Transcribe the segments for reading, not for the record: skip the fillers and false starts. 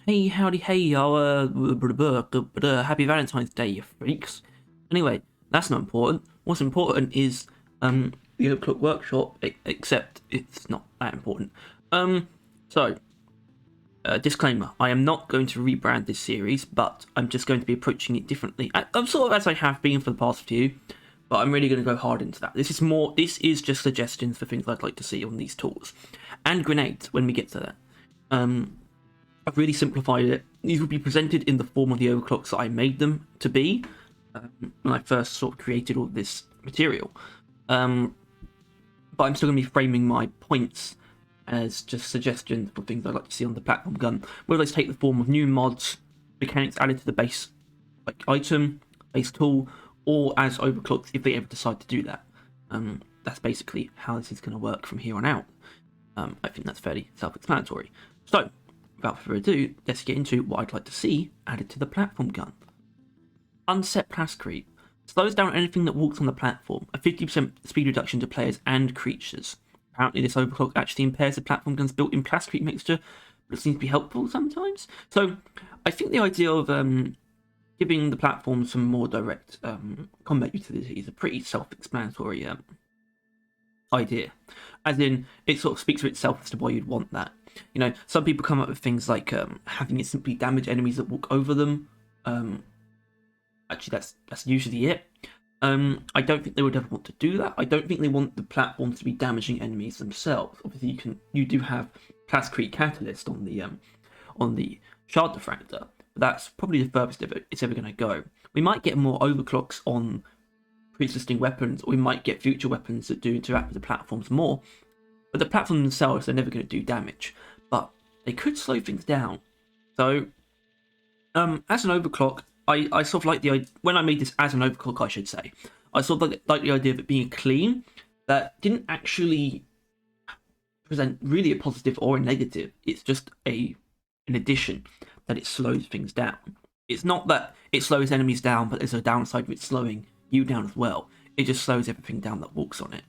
Hey, howdy, hey, y'all, happy Valentine's Day, you freaks. Anyway, that's not important. What's important is, the Overclock Workshop, except it's not that important. Um, so, disclaimer, I am not going to rebrand this series, but I'm just going to be approaching it differently. I'm sort of as I have been for the past few, but I'm really going to go hard into that. This is just suggestions for things I'd like to see on these tools. And grenades, when we get to that. I've really simplified it. These will be presented in the form of the overclocks that I made them to be when I first sort of created all this material. But I'm still going to be framing my points as just suggestions for things I'd like to see on the platform gun. Whether those take the form of new mods, mechanics added to the base item, base tool, or as overclocks if they ever decide to do that. That's basically how this is going to work from here on out. I think that's fairly self-explanatory. So, without further ado, let's get into what I'd like to see added to the platform gun. Unset Class Creep. Slows down anything that walks on the platform, a 50% speed reduction to players and creatures. Apparently this overclock actually impairs the platform gun's built-in Class Creep mixture, but it seems to be helpful sometimes. So, I think the idea of giving the platform some more direct combat utility is a pretty self-explanatory idea. As in, it sort of speaks for itself as to why you'd want that. You know, some people come up with things like having it simply damage enemies that walk over them. Actually, that's usually it. I don't think they would ever want to do that. I don't think they want the platforms to be damaging enemies themselves. Obviously, you do have Class Creep Catalyst on the Shard Diffractor, but that's probably the furthest it's ever going to go. We might get more overclocks on pre-existing weapons, or we might get future weapons that do interact with the platforms more. But the platforms themselves, they're never going to do damage. But they could slow things down. So, as an overclock, I sort of like the idea, when I made this as an overclock, I should say, I sort of like the idea of it being clean, that didn't actually present really a positive or a negative. It's just an addition, that it slows things down. It's not that it slows enemies down, but there's a downside of it slowing you down as well. It just slows everything down that walks on it.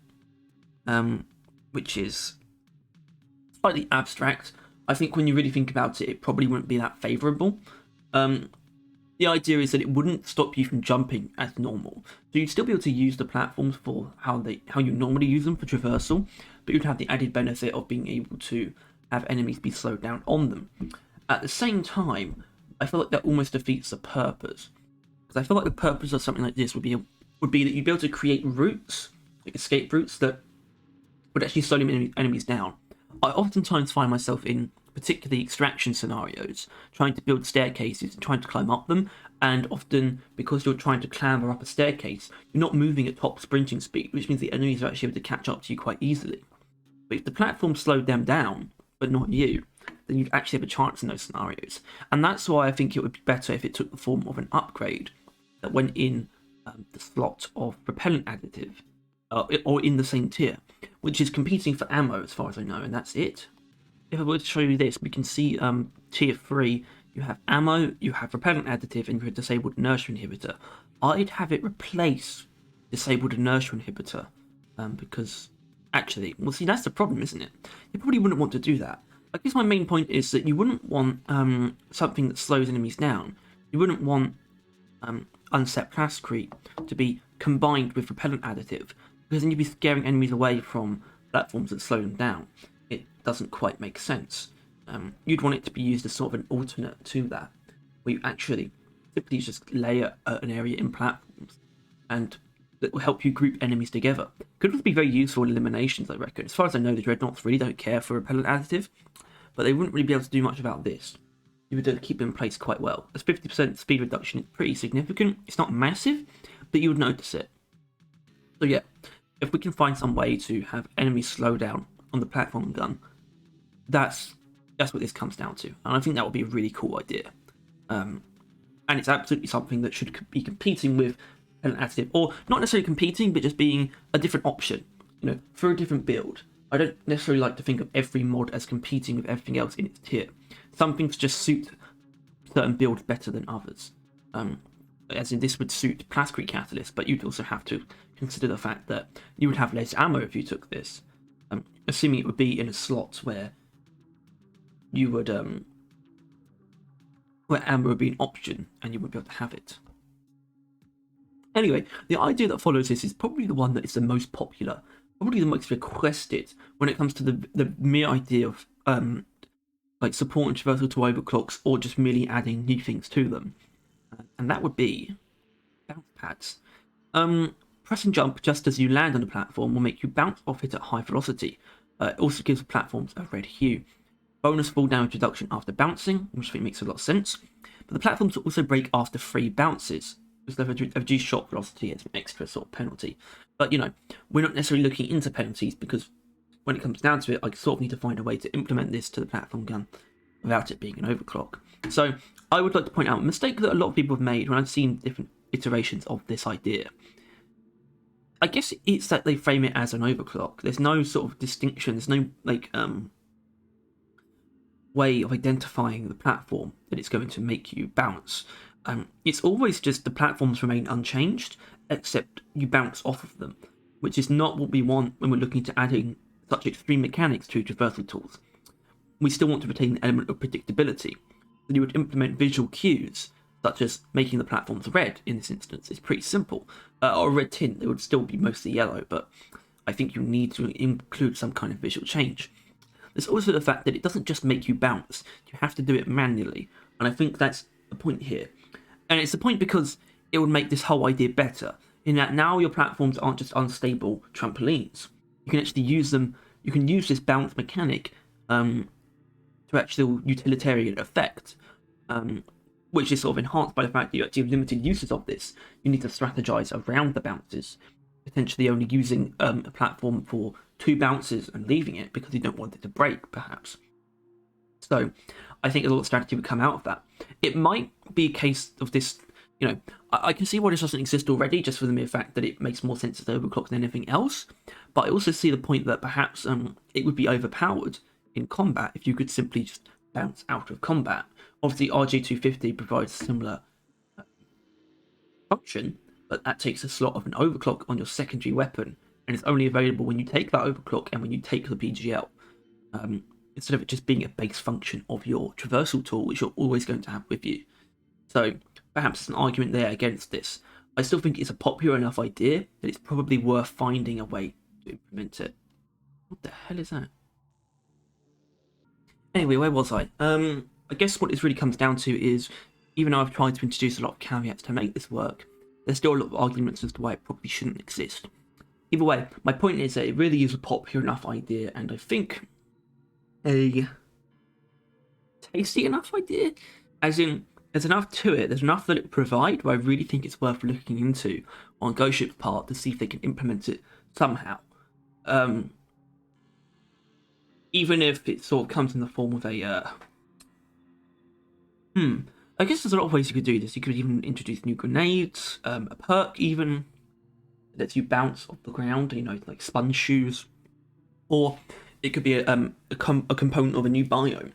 Which is slightly abstract. I think when you really think about it, it probably wouldn't be that favourable. The idea is that it wouldn't stop you from jumping as normal. So you'd still be able to use the platforms for how you normally use them for traversal, but you'd have the added benefit of being able to have enemies be slowed down on them. At the same time, I feel like that almost defeats the purpose. Because I feel like the purpose of something like this would be that you'd be able to create routes, like escape routes, that would actually slow enemies down. I oftentimes find myself in particularly extraction scenarios trying to build staircases and trying to climb up them, and often because you're trying to clamber up a staircase, you're not moving at top sprinting speed, which means the enemies are actually able to catch up to you quite easily. But if the platform slowed them down, but not you, then you'd actually have a chance in those scenarios. And that's why I think it would be better if it took the form of an upgrade that went in the slot of repellent additive, or in the same tier, which is competing for ammo as far as I know, and that's it. If I were to show you this, we can see tier 3, you have ammo, you have repellent additive, and you have disabled inertia inhibitor. I'd have it replace disabled inertia inhibitor, because actually, well, see, that's the problem, isn't it? You probably wouldn't want to do that. I guess my main point is that you wouldn't want something that slows enemies down. You wouldn't want unset class creep to be combined with repellent additive, because then you'd be scaring enemies away from platforms that slow them down. It doesn't quite make sense. You'd want it to be used as sort of an alternate to that, where you actually simply just layer an area in platforms, and that will help you group enemies together. Could also be very useful in eliminations, I reckon. As far as I know, the Dreadnoughts really don't care for repellent additive, but they wouldn't really be able to do much about this. You would keep it in place quite well. As 50% speed reduction is pretty significant. It's not massive, but you would notice it. So yeah, if we can find some way to have enemies slow down on the platform gun, that's what this comes down to, and I think that would be a really cool idea. And it's absolutely something that should be competing with an additive, or not necessarily competing, but just being a different option, you know, for a different build. I don't necessarily like to think of every mod as competing with everything else in its tier. Some things just suit certain builds better than others. As in, this would suit Plascrete Catalyst, but you'd also have to consider the fact that you would have less ammo if you took this. Assuming it would be in a slot where you would where amber would be an option and you wouldn't be able to have it. Anyway, the idea that follows this is probably the one that is the most popular, probably the most requested when it comes to the mere idea of like support and traversal to overclocks, or just merely adding new things to them, and that would be bounce pads. Press and jump just as you land on the platform will make you bounce off it at high velocity. It also gives the platforms a red hue. Bonus fall damage reduction after bouncing, which I think makes a lot of sense. But the platforms will also break after 3 bounces, because they've reduced shot velocity as an extra sort of penalty. But you know, we're not necessarily looking into penalties, because when it comes down to it, I sort of need to find a way to implement this to the platform gun without it being an overclock. So I would like to point out a mistake that a lot of people have made when I've seen different iterations of this idea. I guess it's that they frame it as an overclock. There's no sort of distinction. There's no like way of identifying the platform that it's going to make you bounce. It's always just the platforms remain unchanged, except you bounce off of them, which is not what we want when we're looking to adding such extreme mechanics to traversal tools. We still want to retain the element of predictability. So you would implement visual cues, such as making the platforms red in this instance. It's pretty simple. Or a red tint, it would still be mostly yellow, but I think you need to include some kind of visual change. There's also the fact that it doesn't just make you bounce, you have to do it manually, and I think that's the point here. And it's the point because it would make this whole idea better, in that now your platforms aren't just unstable trampolines. You can actually use them, you can use this bounce mechanic to actual utilitarian effect, which is sort of enhanced by the fact that you actually have limited uses of this. You need to strategize around the bounces, potentially only using a platform for 2 bounces and leaving it because you don't want it to break, perhaps. So I think a lot of strategy would come out of that. It might be a case of this, you know, I can see why this doesn't exist already, just for the mere fact that it makes more sense as overclock than anything else, but I also see the point that perhaps it would be overpowered in combat if you could simply just bounce out of combat. Obviously RG250 provides a similar function, but that takes a slot of an overclock on your secondary weapon, and it's only available when you take that overclock and when you take the PGL, instead of it just being a base function of your traversal tool, which you're always going to have with you. So perhaps there's an argument there against this. I still think it's a popular enough idea that it's probably worth finding a way to implement it. What the hell is that? Anyway, where was I? I guess what this really comes down to is, even though I've tried to introduce a lot of caveats to make this work, there's still a lot of arguments as to why it probably shouldn't exist. Either way, my point is that it really is a popular enough idea, and I think a tasty enough idea, as in there's enough to it, there's enough that it provide where I really think it's worth looking into on Ghost Ship's part to see if they can implement it somehow. Even if it sort of comes in the form of a I guess there's a lot of ways you could do this. You could even introduce new grenades, a perk even that lets you bounce off the ground, you know, like sponge shoes, or it could be a component of a new biome.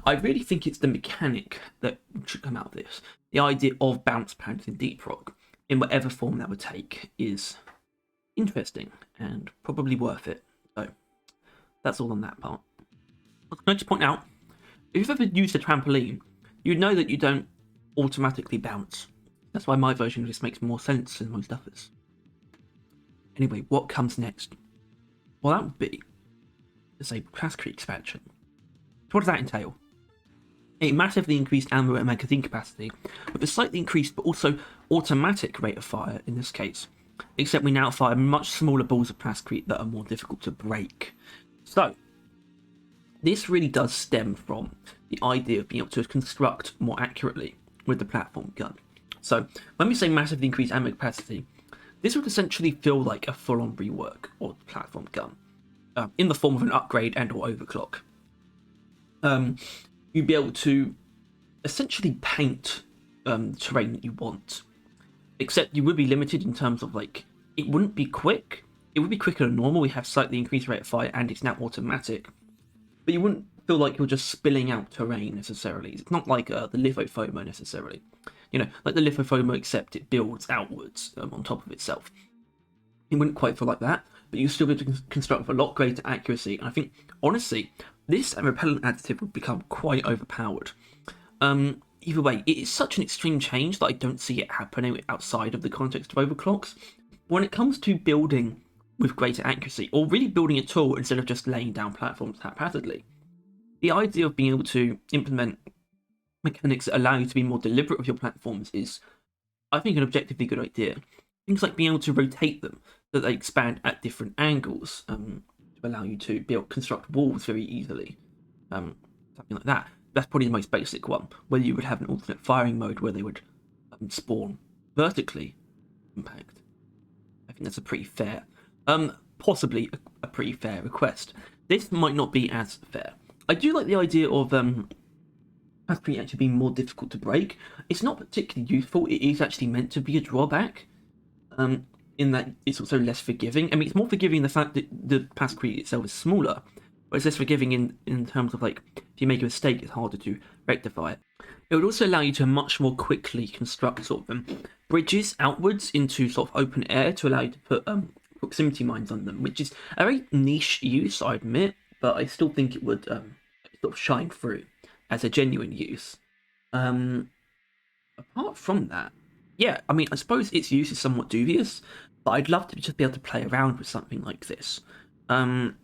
I really think it's the mechanic that should come out of this. The idea of bounce pads in Deep Rock, in whatever form that would take, is interesting and probably worth it. So that's all on that part. Can I just point out, if you've ever used a trampoline, you know that you don't automatically bounce. That's why my version of this makes more sense than most others. Anyway, what comes next? Well, that would be Disabled Class Creep expansion. So what does that entail? A massively increased ammo and magazine capacity, with a slightly increased but also automatic rate of fire in this case, except we now fire much smaller balls of Class Creep that are more difficult to break. So, this really does stem from the idea of being able to construct more accurately with the platform gun. So, when we say massively increased ammo capacity, this would essentially feel like a full-on rework of the platform gun, in the form of an upgrade and or overclock. You'd be able to essentially paint terrain that you want, except you would be limited in terms of, like, it wouldn't be quick. It would be quicker than normal. We have slightly increased rate of fire and it's now automatic, but you wouldn't feel like you're just spilling out terrain necessarily. It's not like the lithofomo necessarily, you know, like the lithofomo, except it builds outwards on top of itself. It wouldn't quite feel like that, but you'd still be able to construct with a lot greater accuracy. And I think, honestly, this and repellent additive would become quite overpowered. either way, it is such an extreme change that I don't see it happening outside of the context of overclocks. When it comes to building with greater accuracy, or really building at all instead of just laying down platforms haphazardly, the idea of being able to implement mechanics that allow you to be more deliberate with your platforms is, I think, an objectively good idea. Things like being able to rotate them so that they expand at different angles, to allow you to construct walls very easily, something like that. That's probably the most basic one, where you would have an alternate firing mode where they would spawn vertically impact. I think that's a pretty fair, possibly a pretty fair request. This might not be as fair. I do like the idea of actually being more difficult to break. It's not particularly useful. It is actually meant to be a drawback, in that it's also less forgiving. I mean, it's more forgiving in the fact that the passkey itself is smaller, but it's less forgiving in terms of, like, if you make a mistake, it's harder to rectify it. It would also allow you to much more quickly construct sort of bridges outwards into sort of open air to allow you to put proximity mines on them, which is a very niche use, I admit, but I still think it would sort of shine through as a genuine use. Apart from that, yeah, I mean, I suppose its use is somewhat dubious, but I'd love to just be able to play around with something like this. And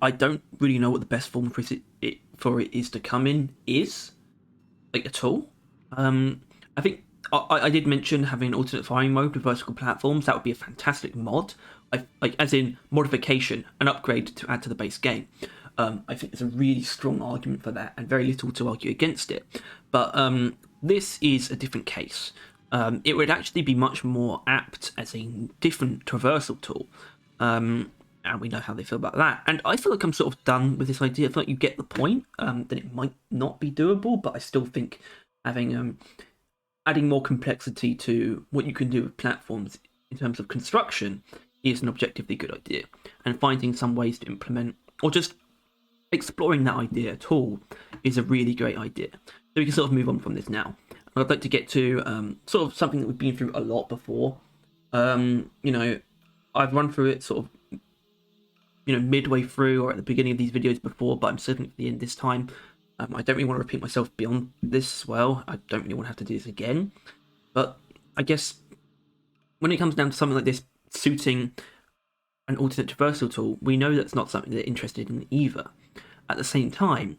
I don't really know what the best form for it is to come in is, like, at all. I think I did mention having an alternate firing mode with vertical platforms. That would be a fantastic mod, like as in modification, an upgrade to add to the base game. I think there's a really strong argument for that, and very little to argue against it. But this is a different case. It would actually be much more apt as a different traversal tool. And we know how they feel about that. And I feel like I'm sort of done with this idea. I feel like you get the point, that it might not be doable, but I still think having adding more complexity to what you can do with platforms in terms of construction is an objectively good idea. And finding some ways to implement, or just exploring that idea at all, is a really great idea. So we can sort of move on from this now. And I'd like to get to sort of something that we've been through a lot before. You know, I've run through it sort of, you know, midway through or at the beginning of these videos before, but I'm saving it for the end this time. I don't really want to repeat myself beyond this as well. I don't really want to have to do this again. But I guess when it comes down to something like this suiting an alternate traversal tool, we know that's not something they're interested in either. At the same time,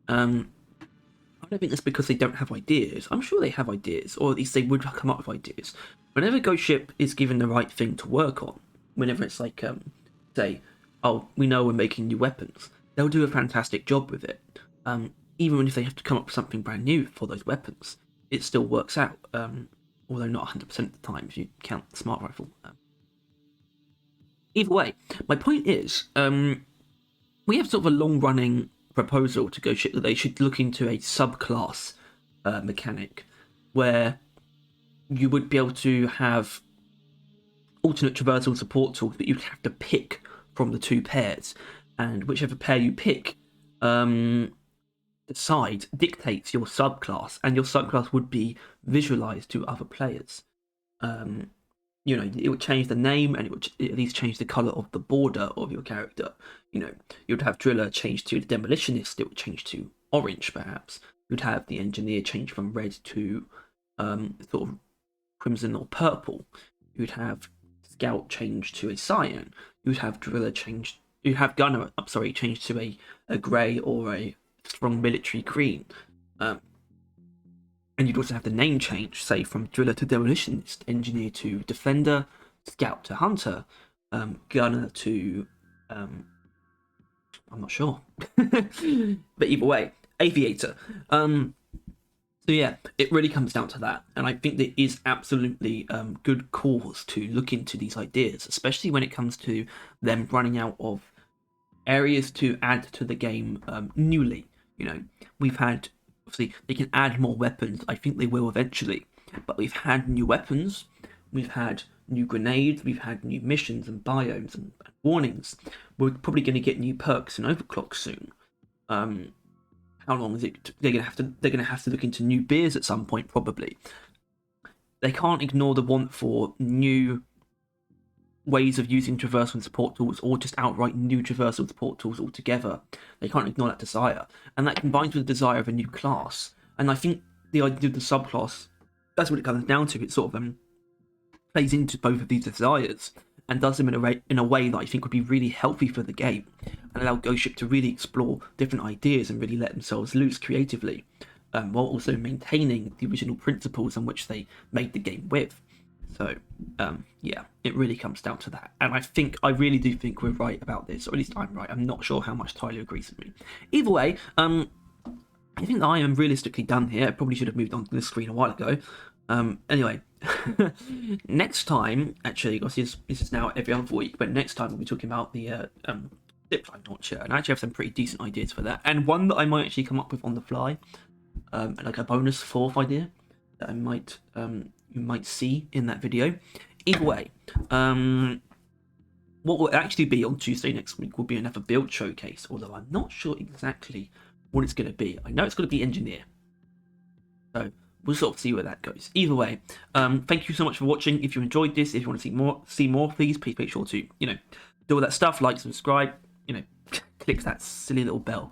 I don't think that's because they don't have ideas. I'm sure they have ideas, or at least they would come up with ideas. Whenever Ghost Ship is given the right thing to work on, whenever it's like, say, oh, we know we're making new weapons, they'll do a fantastic job with it. Even if they have to come up with something brand new for those weapons, it still works out. Although not 100% of the time if you count the smart rifle. Either way, my point is, we have sort of a long-running proposal to Ghost Ship that they should look into a subclass mechanic, where you would be able to have alternate traversal support tools, but you'd have to pick from the two pairs, and whichever pair you pick dictates your subclass, and your subclass would be visualized to other players. You know, it would change the name, and it would at least change the color of the border of your character. You know, you'd have Driller change to the Demolitionist, it would change to orange, perhaps. You'd have the Engineer change from red to sort of crimson or purple. You'd have Scout change to a cyan. You'd have Driller change. You'd have Gunner, change to a grey or a strong military green. And you'd also have the name change, say, from Driller to Demolitionist, Engineer to Defender, Scout to Hunter, Gunner to... I'm not sure. But either way, Aviator. So yeah, it really comes down to that. And I think there is absolutely good cause to look into these ideas, especially when it comes to them running out of areas to add to the game newly. You know, we've had... Obviously, they can add more weapons. I think they will eventually. But we've had new weapons, we've had new grenades, we've had new missions and biomes and warnings. We're probably going to get new perks in Overclock soon. How long is it? They're going to have to look into new beers at some point, probably. They can't ignore the want for new ways of using traversal and support tools, or just outright new traversal and support tools altogether. They can't ignore that desire, and that combines with the desire of a new class, And I think the idea of the subclass, that's what it comes down to. It sort of plays into both of these desires and does them in a way that I think would be really healthy for the game and allow Ghost Ship to really explore different ideas and really let themselves loose creatively, while also maintaining the original principles on which they made the game with. So, yeah, it really comes down to that. And I really do think we're right about this, or at least I'm right. I'm not sure how much Tyler agrees with me. Either way, I think that I am realistically done here. I probably should have moved on to this screen a while ago. Anyway, next time, actually, this is now every other week, but next time we'll be talking about the zipline launcher, and I actually have some pretty decent ideas for that, and one that I might actually come up with on the fly, like a bonus fourth idea that I might you might see in that video. Either way, what will actually be on Tuesday next week will be another build showcase, although I'm not sure exactly what it's going to be. I know it's going to be engineer, so we'll sort of see where that goes. Either way, thank you so much for watching. If you enjoyed this, if you want to see more, please make sure to, do all that stuff, like, subscribe, click that silly little bell.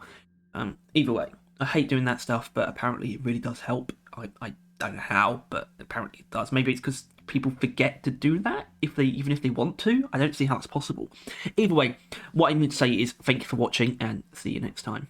Either way, I hate doing that stuff, but apparently it really does help. I don't know how, but apparently it does. Maybe it's because people forget to do that even if they want to. I don't see how it's possible. Either way, what I'm going to say is thank you for watching and see you next time.